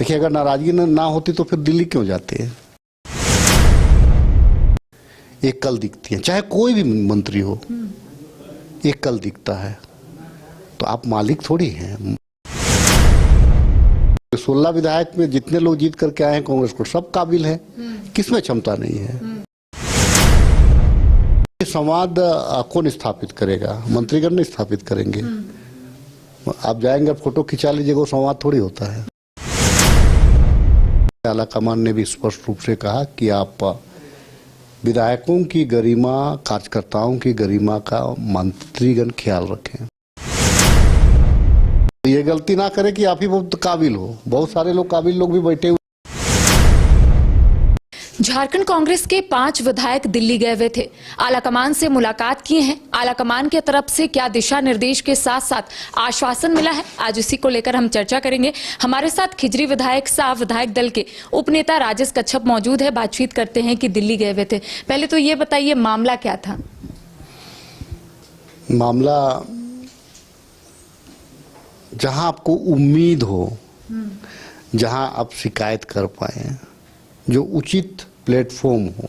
देखिए, अगर नाराजगी ना होती तो फिर दिल्ली क्यों जाते हैं। एक कल दिखती है, चाहे कोई भी मंत्री हो, एक कल दिखता है। तो आप मालिक थोड़ी हैं। 16 विधायक में जितने लोग जीत करके आए हैं कांग्रेस को, सब काबिल है, किसमें क्षमता नहीं है। संवाद कौन स्थापित करेगा? मंत्रीगण नहीं स्थापित करेंगे। आप जाएंगे, फोटो खिंचा लीजिएगा, वो संवाद थोड़ी होता है। आला कमान ने भी स्पष्ट रूप से कहा कि आप विधायकों की गरिमा, कार्यकर्ताओं की गरिमा का मंत्रीगण ख्याल रखें। ये गलती ना करें कि आप ही बहुत काबिल हो, बहुत सारे लोग काबिल लोग भी बैठे हुए। झारखंड कांग्रेस के 5 विधायक दिल्ली गए हुए थे, आलाकमान से मुलाकात किए हैं। आलाकमान की तरफ से क्या दिशा निर्देश के साथ साथ आश्वासन मिला है, आज उसी को लेकर हम चर्चा करेंगे। हमारे साथ खिजरी विधायक सह विधायक दल के उपनेता राजेश कच्छप मौजूद है। बातचीत करते हैं कि दिल्ली गए हुए थे। पहले तो ये बताइए, मामला क्या था? मामला जहां आपको उम्मीद हो, जहां आप शिकायत कर पाए, जो उचित प्लेटफॉर्म हो,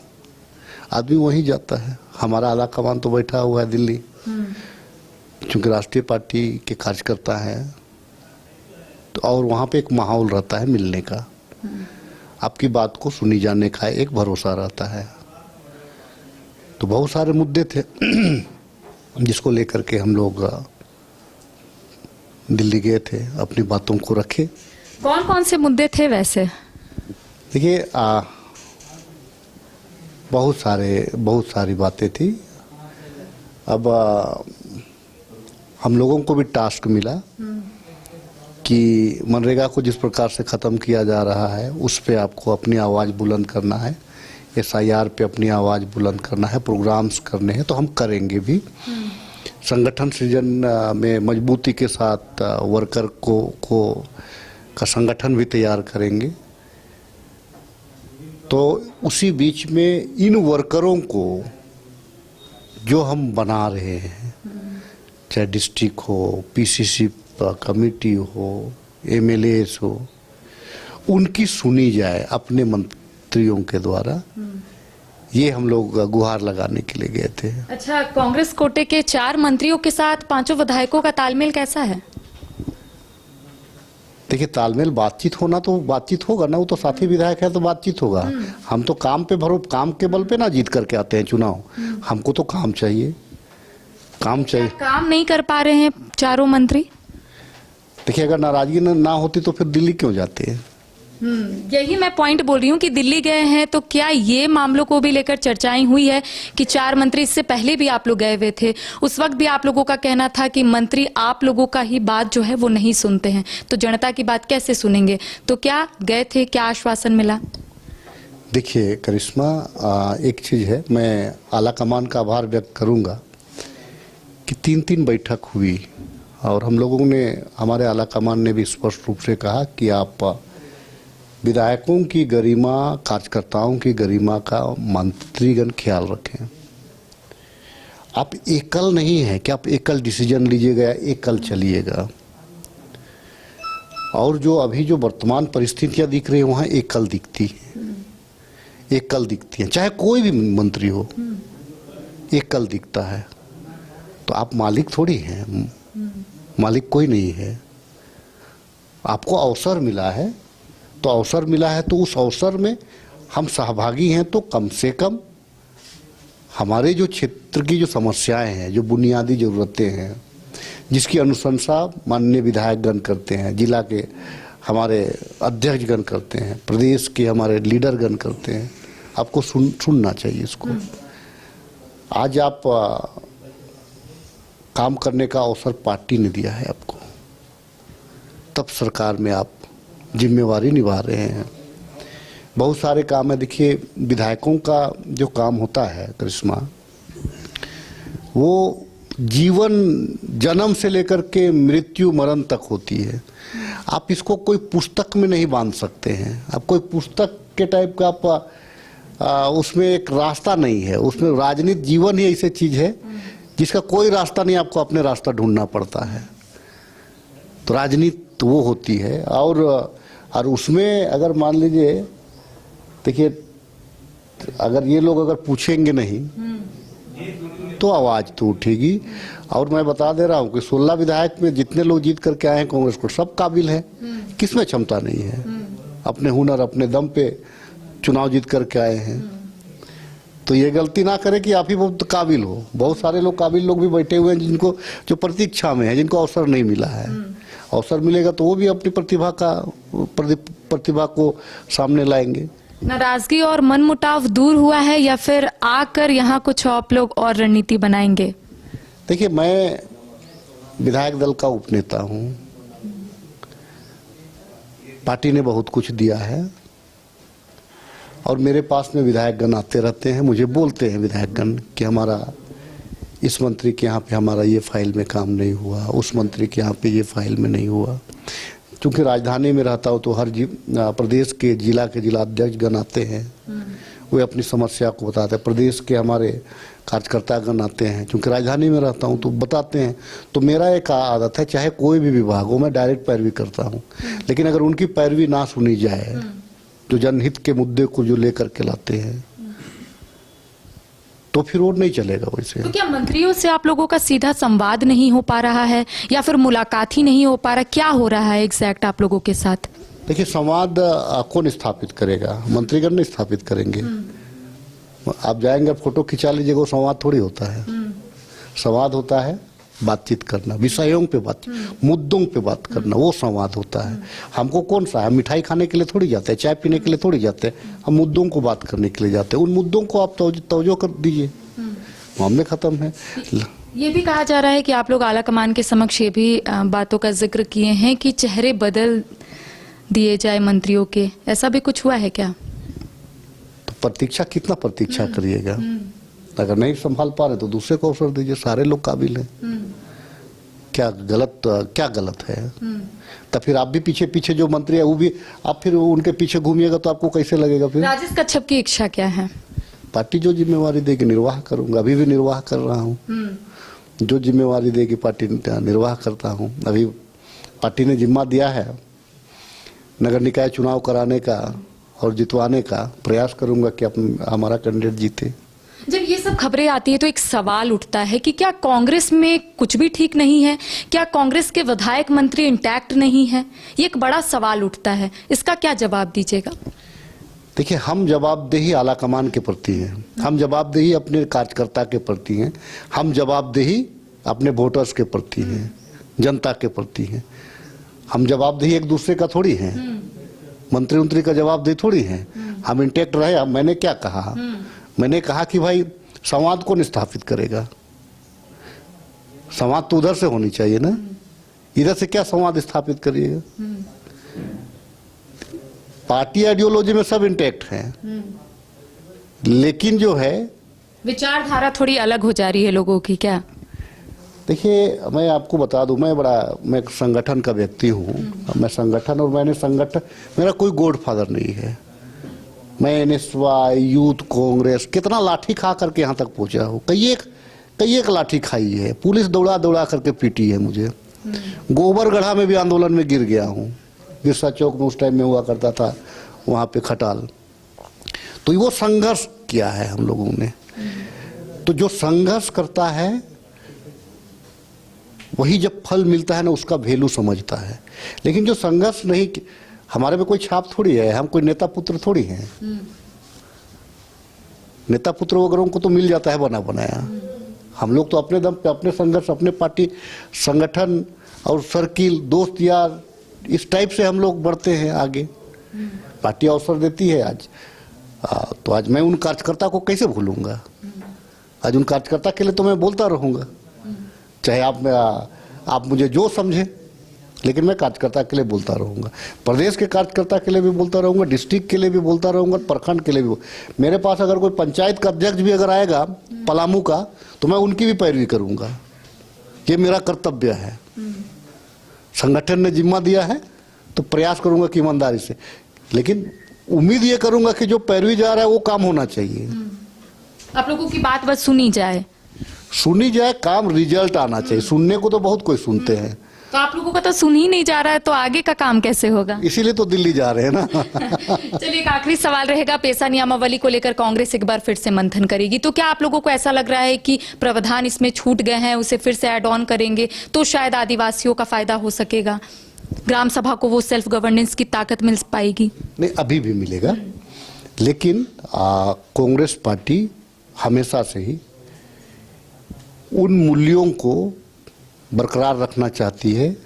आदमी वहीं जाता है। हमारा आला कमान तो बैठा हुआ है दिल्ली, क्योंकि राष्ट्रीय पार्टी के कार्यकर्ता हैं, तो और वहाँ पे एक माहौल रहता है मिलने का, आपकी बात को सुनी जाने का एक भरोसा रहता है। तो बहुत सारे मुद्दे थे जिसको लेकर के हम लोग दिल्ली गए थे, अपनी बातों को रखे। कौन कौन से मुद्दे थे वैसे? देखिए, बहुत सारी बातें थी। अब हम लोगों को भी टास्क मिला कि मनरेगा को जिस प्रकार से ख़त्म किया जा रहा है, उस पे आपको अपनी आवाज़ बुलंद करना है, SIR पे अपनी आवाज़ बुलंद करना है, प्रोग्राम्स करने हैं, तो हम करेंगे भी। संगठन सृजन में मजबूती के साथ वर्कर को का संगठन भी तैयार करेंगे। तो उसी बीच में इन वर्करों को जो हम बना रहे हैं, चाहे डिस्ट्रिक्ट हो, PCC कमेटी हो, MLAs हो, उनकी सुनी जाए अपने मंत्रियों के द्वारा। ये हम लोग गुहार लगाने के लिए गए थे। अच्छा, कांग्रेस कोटे के 4 मंत्रियों के साथ 5 विधायकों का तालमेल कैसा है? देखिए, तालमेल बातचीत होना तो बातचीत होगा ना, वो तो साथी विधायक है तो बातचीत होगा। हम तो काम के बल पे ना जीत करके आते हैं चुनाव। हमको तो काम चाहिए। काम नहीं कर पा रहे हैं चारों मंत्री? देखिए, अगर नाराजगी ना होती तो फिर दिल्ली क्यों जाते हैं। यही मैं पॉइंट बोल रही हूँ कि दिल्ली गए हैं, तो क्या ये मामलों को भी लेकर चर्चाएं हुई है कि 4 मंत्री, इससे पहले भी आप लोग गए हुए थे, उस वक्त भी आप लोगों का कहना था कि मंत्री आप लोगों का ही बात जो है वो नहीं सुनते हैं, तो जनता की बात कैसे सुनेंगे? तो क्या गए थे, क्या आश्वासन मिला? देखिए करिश्मा, एक चीज़ है, मैं आला कमान का आभार व्यक्त करूंगा कि 3 बैठक हुई और हम लोगों ने, हमारे आला कमान ने भी स्पष्ट रूप से कहा कि आप विधायकों की गरिमा, कार्यकर्ताओं की गरिमा का मंत्रीगण ख्याल रखें। आप एकल नहीं है कि आप एकल डिसीजन लीजिएगा, एकल चलिएगा। और जो अभी जो वर्तमान परिस्थितियां दिख रही है, वहाँ एकल दिखती है, चाहे कोई भी मंत्री हो, एकल दिखता है। तो आप मालिक थोड़ी हैं, मालिक कोई नहीं है। आपको अवसर मिला है, तो अवसर मिला है तो उस अवसर में हम सहभागी हैं, तो कम से कम हमारे जो क्षेत्र की जो समस्याएं हैं, जो बुनियादी ज़रूरतें हैं, जिसकी अनुशंसा माननीय विधायकगण करते हैं, जिला के हमारे अध्यक्षगण करते हैं, प्रदेश के हमारे लीडरगण करते हैं, आपको सुनना चाहिए इसको। आज आप काम करने का अवसर पार्टी ने दिया है आपको, तब सरकार में आप जिम्मेवारी निभा रहे हैं। बहुत सारे काम है। देखिए, विधायकों का जो काम होता है करिश्मा, वो जीवन, जन्म से लेकर के मृत्यु मरण तक होती है। आप इसको कोई पुस्तक में नहीं बांध सकते हैं। आप कोई पुस्तक के टाइप का आप उसमें एक रास्ता नहीं है। उसमें राजनीति, जीवन ही ऐसी चीज है जिसका कोई रास्ता नहीं, आपको अपने रास्ता ढूंढना पड़ता है। तो राजनीति वो होती है। और और उसमें अगर मान लीजिए, देखिए अगर ये लोग अगर पूछेंगे नहीं तो आवाज तो उठेगी। और मैं बता दे रहा हूँ कि 16 विधायक में जितने लोग जीत करके आए हैं कांग्रेस को, सब काबिल है। किसमें क्षमता नहीं है? अपने हुनर अपने दम पे चुनाव जीत करके आए हैं। तो ये गलती ना करे कि आप ही बहुत काबिल हो। बहुत सारे लोग काबिल लोग भी बैठे हुए हैं जिनको जो प्रतीक्षा में है, जिनको अवसर नहीं मिला है। अवसर मिलेगा तो वो भी अपनी प्रतिभा को सामने लाएंगे। नाराजगी और मनमुटाव दूर हुआ है या फिर आकर यहाँ कुछ आप लोग और रणनीति बनाएंगे? देखिए, मैं विधायक दल का उपनेता हूँ। पार्टी ने बहुत कुछ दिया है और मेरे पास में विधायकगण आते रहते हैं, मुझे बोलते हैं विधायकगण कि हमारा इस मंत्री के यहाँ पे हमारा ये फाइल में काम नहीं हुआ, उस मंत्री के यहाँ पे ये फाइल में नहीं हुआ। क्योंकि राजधानी में रहता हूँ तो हर प्रदेश के जिला अध्यक्ष गण आते हैं, वे अपनी समस्या को बताते हैं। प्रदेश के हमारे कार्यकर्तागण आते हैं, क्योंकि राजधानी में रहता हूँ तो बताते हैं। तो मेरा एक आदत है, चाहे कोई भी विभाग हो, मैं डायरेक्ट पैरवी करता हूँ। लेकिन अगर उनकी पैरवी ना सुनी जाए, जो जनहित के मुद्दे को जो लेकर के लाते हैं, तो फिर वो नहीं चलेगा वैसे। तो क्या मंत्रियों से आप लोगों का सीधा संवाद नहीं हो पा रहा है या फिर मुलाकात ही नहीं हो पा रहा? क्या हो रहा है एग्जैक्ट आप लोगों के साथ? देखिए, संवाद कौन स्थापित करेगा? मंत्रीगण नहीं स्थापित करेंगे। आप जाएंगे फोटो खिंचा लीजिएगा, वो संवाद थोड़ी होता है। संवाद होता है बातचीत करना, विषयों पे बात, मुद्दों पे बात करना, वो संवाद होता है। हमको कौन सा है? हम मिठाई खाने के लिए थोड़ी जाते हैं, चाय पीने के लिए थोड़ी जाते हैं। हम मुद्दों को बात करने के लिए जाते हैं। उन मुद्दों को आप तवज्जो कर दीजिए, मामले खत्म है। ये भी कहा जा रहा है कि आप लोग आला कमान के समक्ष ये भी बातों का जिक्र किए हैं कि चेहरे बदल दिए जाए मंत्रियों के, ऐसा भी कुछ हुआ है क्या? तो प्रतीक्षा कितना प्रतीक्षा करिएगा? अगर नहीं संभाल पा रहे तो दूसरे को अवसर दीजिए। सारे लोग काबिल हैं। क्या गलत है? तो फिर आप भी पीछे जो मंत्री है वो भी आप फिर उनके पीछे घूमिएगा तो आपको कैसे लगेगा? फिर राजेश कच्छप की इच्छा क्या है? पार्टी जो जिम्मेवारी देगी निर्वाह करूंगा। अभी भी निर्वाह कर रहा हूँ। जो जिम्मेवारी देगी पार्टी निर्वाह करता हूँ। अभी पार्टी ने जिम्मा दिया है नगर निकाय चुनाव कराने का और जितवाने का। प्रयास करूंगा कि हमारा कैंडिडेट जीते। जब ये सब खबरें आती है तो एक सवाल उठता है कि क्या कांग्रेस में कुछ भी ठीक नहीं है? क्या कांग्रेस के विधायक मंत्री इंटैक्ट नहीं है? ये एक बड़ा सवाल उठता है, इसका क्या जवाब दीजिएगा? देखिए, हम जवाबदेही आला कमान के प्रति हैं। हम जवाबदेही अपने कार्यकर्ता के प्रति हैं। हम जवाबदेही अपने वोटर्स के प्रति हैं, जनता के प्रति हैं। हम जवाबदेही एक दूसरे का थोड़ी हैं। मंत्री का जवाबदेही थोड़ी है। हम इंटैक्ट रहे। मैंने क्या कहा? मैंने कहा कि भाई संवाद कौन स्थापित करेगा? संवाद तो उधर से होनी चाहिए ना, इधर से क्या संवाद स्थापित करिएगा? पार्टी आइडियोलॉजी में सब इंटैक्ट है, लेकिन जो है विचारधारा थोड़ी अलग हो जा रही है लोगों की। क्या? देखिए, मैं आपको बता दूं, मैं संगठन का व्यक्ति हूं। मैं संगठन और मेरा कोई गॉडफादर नहीं है। मैं एनएसवाई, यूथ कांग्रेस, कितना लाठी खा करके यहाँ तक पहुंचा हूँ। कई एक लाठी खाई है। पुलिस दौड़ा करके पीटी है मुझे। गोबर गढ़ा में भी आंदोलन में गिर गया हूँ। बिरसा चौक में उस टाइम में हुआ करता था, वहाँ पे खटाल। तो वो संघर्ष किया है हम लोगों ने। तो जो संघर्ष करता है वही जब फल मिलता है ना, उसका वैल्यू समझता है। लेकिन जो संघर्ष नहीं, हमारे में कोई छाप थोड़ी है। हम कोई नेता पुत्र थोड़ी हैं। नेता पुत्र वगैरह को तो मिल जाता है बना बनाया। हम लोग तो अपने दम पे, अपने संघर्ष, अपने पार्टी संगठन और सर्किल, दोस्त यार, इस टाइप से हम लोग बढ़ते हैं आगे। पार्टी अवसर देती है आज। तो आज मैं उन कार्यकर्ता को कैसे भूलूंगा? आज उन कार्यकर्ता के लिए तो मैं बोलता रहूंगा, चाहे आप मुझे जो समझे, लेकिन मैं कार्यकर्ता के लिए बोलता रहूंगा। प्रदेश के कार्यकर्ता के लिए भी बोलता रहूंगा, डिस्ट्रिक्ट के लिए भी बोलता रहूंगा, प्रखंड के लिए भी। मेरे पास अगर कोई पंचायत का अध्यक्ष भी अगर आएगा पलामू का, तो मैं उनकी भी पैरवी करूंगा। ये मेरा कर्तव्य है। संगठन ने जिम्मा दिया है तो प्रयास करूंगा कि ईमानदारी से, लेकिन उम्मीद ये करूंगा कि जो पैरवी जा रहा है वो काम होना चाहिए। आप लोगों की बात बस सुनी जाए, काम रिजल्ट आना चाहिए। सुनने को तो बहुत कोई सुनते हैं, तो आप लोगों का तो सुन ही नहीं जा रहा है, तो आगे का काम कैसे होगा? इसीलिए तो दिल्ली जा रहे हैं ना। चलिए, एक आखिरी सवाल रहेगा, पेशा नियमावली को लेकर कांग्रेस एक बार फिर से मंथन करेगी, तो क्या आप लोगों को ऐसा लग रहा है कि प्रावधान इसमें छूट गए हैं, उसे फिर से ऐड ऑन करेंगे तो शायद आदिवासियों का फायदा हो सकेगा, ग्राम सभा को वो सेल्फ गवर्नेंस की ताकत मिल पाएगी? नहीं, अभी भी मिलेगा, लेकिन कांग्रेस पार्टी हमेशा से ही उन मूल्यों को बरकरार रखना चाहती है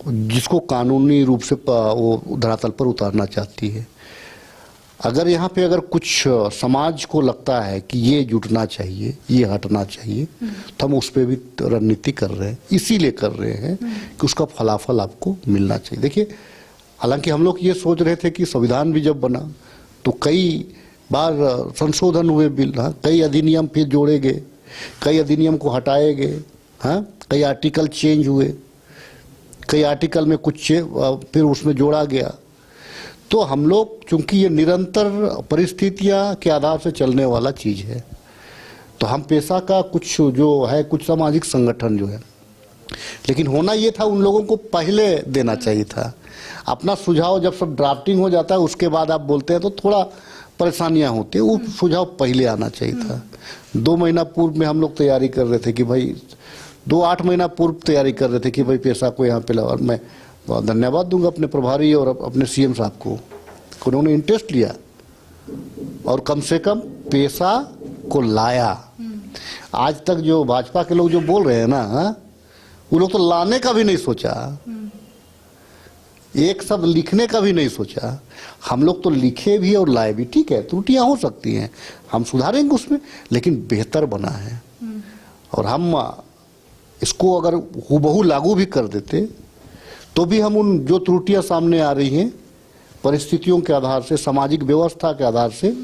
जिसको कानूनी रूप से वो धरातल पर उतारना चाहती है। अगर यहाँ पे अगर कुछ समाज को लगता है कि ये जुटना चाहिए, ये हटना चाहिए, तो हम उस पर भी रणनीति कर रहे हैं, इसीलिए कर रहे हैं कि उसका फलाफल आपको मिलना चाहिए। देखिए, हालांकि हम लोग ये सोच रहे थे कि संविधान भी जब बना तो कई बार संशोधन हुए बिल, कई अधिनियम फिर जोड़े गए, कई अधिनियम को हटाए गए, हाँ, कई आर्टिकल चेंज हुए, कई आर्टिकल में कुछ फिर उसमें जोड़ा गया। तो हम लोग, चूंकि ये निरंतर परिस्थितियां के आधार से चलने वाला चीज है, तो हम पेशा का कुछ जो है, कुछ सामाजिक संगठन जो है, लेकिन होना ये था उन लोगों को पहले देना चाहिए था अपना सुझाव। जब सब ड्राफ्टिंग हो जाता है उसके बाद आप बोलते हैं तो थोड़ा परेशानियां होती है, वो सुझाव पहले आना चाहिए था। 2 महीना पूर्व में हम लोग तैयारी कर रहे थे कि भाई 8 महीना पूर्व तैयारी कर रहे थे कि भाई पेशा को यहाँ पे ला। और मैं धन्यवाद दूंगा अपने प्रभारी और अपने सीएम साहब को, उन्होंने इंटरेस्ट लिया और कम से कम पेशा को लाया। आज तक जो भाजपा के लोग जो बोल रहे हैं ना, वो लोग तो लाने का भी नहीं सोचा, एक शब्द लिखने का भी नहीं सोचा। हम लोग तो लिखे भी और लाए भी। ठीक है, त्रुटियां हो सकती हैं, हम सुधारेंगे उसमें, लेकिन बेहतर बना है। और हम इसको अगर हूबहू लागू भी कर देते तो भी हम उन जो त्रुटियां सामने आ रही हैं परिस्थितियों के आधार से, सामाजिक व्यवस्था के आधार से,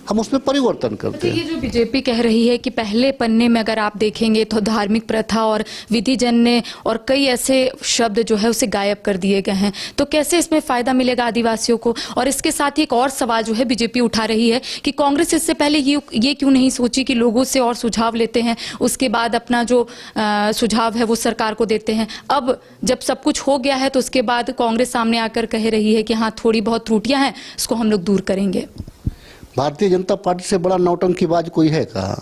हम उसमें परिवर्तन करते हैं। ये जो बीजेपी कह रही है कि पहले पन्ने में अगर आप देखेंगे तो धार्मिक प्रथा और विधिजन्य और कई ऐसे शब्द जो है उसे गायब कर दिए गए हैं, तो कैसे इसमें फायदा मिलेगा आदिवासियों को? और इसके साथ ही एक और सवाल जो है बीजेपी उठा रही है कि कांग्रेस इससे पहले ये क्यों नहीं सोची कि लोगों से और सुझाव लेते हैं, उसके बाद अपना जो सुझाव है वो सरकार को देते हैं। अब जब सब कुछ हो गया है तो उसके बाद कांग्रेस सामने आकर कह रही है कि हाँ, थोड़ी बहुत त्रुटियां हैं, इसको हम लोग दूर करेंगे। भारतीय जनता पार्टी से बड़ा नौटंकीबाज कोई है कहा?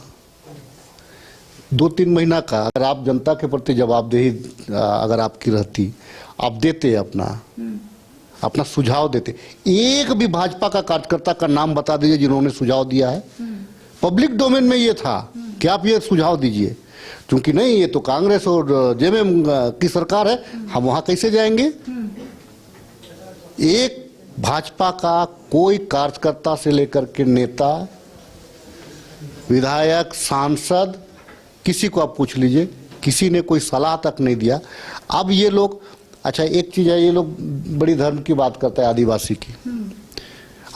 2-3 महीना का अगर आप जनता के प्रति जवाबदेही अगर आपकी रहती, आप देते अपना सुझाव देते। एक भी भाजपा का कार्यकर्ता का नाम बता दीजिए जिन्होंने सुझाव दिया है। पब्लिक डोमेन में ये था कि आप ये सुझाव दीजिए, क्योंकि नहीं, ये तो कांग्रेस और जेएमएम की सरकार है, हम वहां कैसे जाएंगे? एक भाजपा का कोई कार्यकर्ता से लेकर के नेता, विधायक, सांसद, किसी को आप पूछ लीजिए, किसी ने कोई सलाह तक नहीं दिया। अब ये लोग, अच्छा एक चीज है, ये लोग बड़ी धर्म की बात करता है आदिवासी की।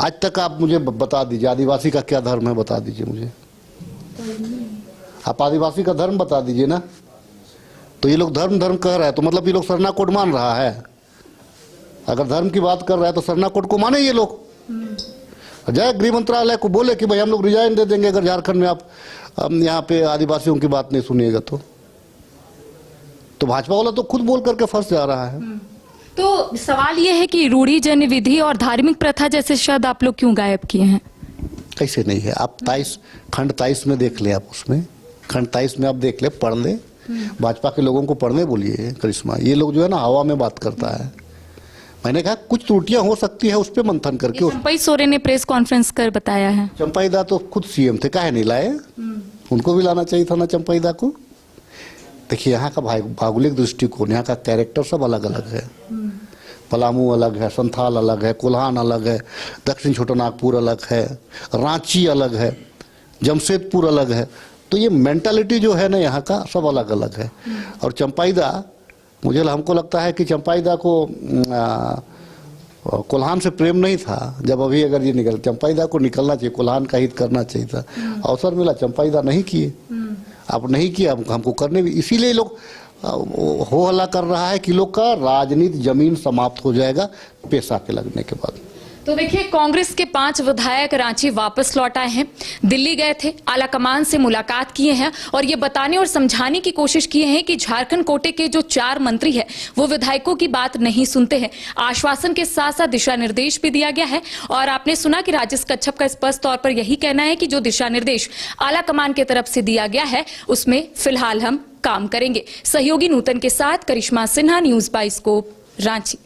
आज तक आप मुझे बता दीजिए आदिवासी का क्या धर्म है, बता दीजिए मुझे। आप आदिवासी का धर्म बता दीजिए ना। तो ये लोग धर्म कह रहा है, तो मतलब ये लोग सरना कोड मान रहा है। अगर धर्म की बात कर रहा है तो सरना कोड को माने ये लोग। जाए गृह मंत्रालय को बोले कि भाई हम लोग रिजाइन दे देंगे अगर झारखंड में आप यहाँ पे आदिवासियों की बात नहीं सुनिएगा तो भाजपा वाला तो खुद बोल करके फंस जा रहा है। तो सवाल ये है कि रूढ़ी, जन विधि और धार्मिक प्रथा जैसे शब्द आप लोग क्यों गायब किए हैं? कैसे नहीं है? आप खंड 23 में देख ले, आप उसमें खंड 23 में आप देख ले, पढ़ ले। भाजपा के लोगों को पढ़ने बोलिए करिश्मा। ये लोग जो है ना हवा में बात करता है। मैंने कहा कुछ त्रुटियां हो सकती है, उस पर मंथन करके। चंपाई सोरेन ने प्रेस कॉन्फ्रेंस कर बताया है। चंपाई दा तो खुद सीएम थे, काहे नहीं लाए? उनको भी लाना चाहिए था ना चंपाई दा को। देखिए, यहाँ का भौगोलिक दृष्टिकोण, यहाँ का कैरेक्टर सब अलग अलग है। पलामू अलग है, संथाल अलग है, कोल्हान अलग है, दक्षिण छोटानागपुर अलग है, रांची अलग है, जमशेदपुर अलग है। तो ये मेंटालिटी जो है ना यहाँ का सब अलग अलग है। और चंपाई दा, हमको लगता है कि चंपाई दा को कोल्हान से प्रेम नहीं था। जब अभी अगर ये निकल, चंपाई दा को निकलना चाहिए, कोल्हान का हित करना चाहिए था। अवसर मिला, चंपाई दा नहीं किए। आप नहीं किया, हमको करने भी, इसीलिए लोग हो हल्ला कर रहा है कि लोग का राजनीति जमीन समाप्त हो जाएगा पेशा के लगने के बाद। तो देखिए, कांग्रेस के 5 विधायक रांची वापस लौट आए हैं। दिल्ली गए थे, आलाकमान से मुलाकात किए हैं और ये बताने और समझाने की कोशिश की है कि झारखंड कोटे के जो 4 मंत्री हैं वो विधायकों की बात नहीं सुनते हैं। आश्वासन के साथ साथ दिशा निर्देश भी दिया गया है और आपने सुना कि राजेश कच्छप का स्पष्ट तौर पर यही कहना है कि जो दिशा निर्देश आलाकमान की तरफ से दिया गया है उसमें फिलहाल हम काम करेंगे। सहयोगी नूतन के साथ करिश्मा सिन्हा, न्यूज बाइस्कोप, रांची।